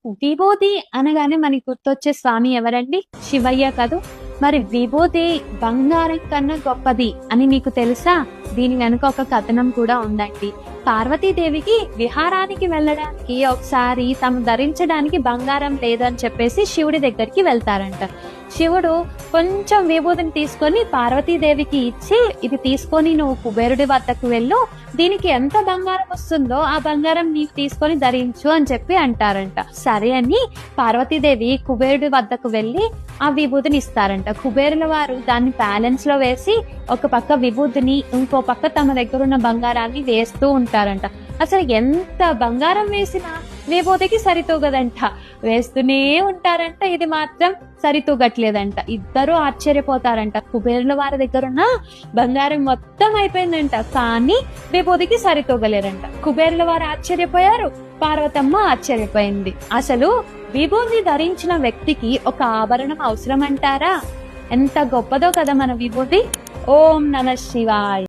విభూతి అనగానే మనకి గుర్తొచ్చే స్వామి ఎవరండి? శివయ్య కదూ! మరి విభూతి బంగారం కన్నా గొప్పది అని మీకు తెలుసా? దీని వెనుక ఒక కథనం కూడా ఉందండి. పార్వతీదేవికి విహారానికి వెళ్ళడానికి ఒకసారి తాము ధరించడానికి బంగారం లేదని చెప్పేసి శివుడి దగ్గరికి వెళ్తారంట. శివుడు కొంచెం విభూతిని తీసుకొని పార్వతీదేవికి ఇచ్చి, ఇది తీసుకొని నువ్వు కుబేరుడి వద్దకు వెళ్ళు, దీనికి ఎంత బంగారం వస్తుందో ఆ బంగారం నీకు తీసుకొని ధరించు అని చెప్పి అంటారంట. సరే అని పార్వతీదేవి కుబేరుడి వద్దకు వెళ్ళి ఆ విభూతిని ఇస్తారంట. కుబేరుల వారు దాన్ని బ్యాలెన్స్ లో వేసి ఒక పక్క విభూతిని, ఇంకో పక్క తమ దగ్గర ఉన్న బంగారాన్ని వేస్తూ ఉంటారంట. అసలు ఎంత బంగారం వేసినా విభూతికి సరితూగదంట. వేస్తూనే ఉంటారంట, ఇది మాత్రం సరితూగట్లేదంట. ఇద్దరు ఆశ్చర్యపోతారంట. కుబేరుల వారి దగ్గర ఉన్న బంగారం మొత్తం అయిపోయిందంట, కానీ విభూతికి సరితూగలేరంట. కుబేరుల వారు ఆశ్చర్యపోయారు, పార్వతమ్మ ఆశ్చర్యపోయింది. అసలు విభూతి ధరించిన వ్యక్తికి ఒక ఆభరణం అవసరం అంటారా? ఎంత గొప్పదో కదా మన విభూతి. ఓం నమః శివాయ.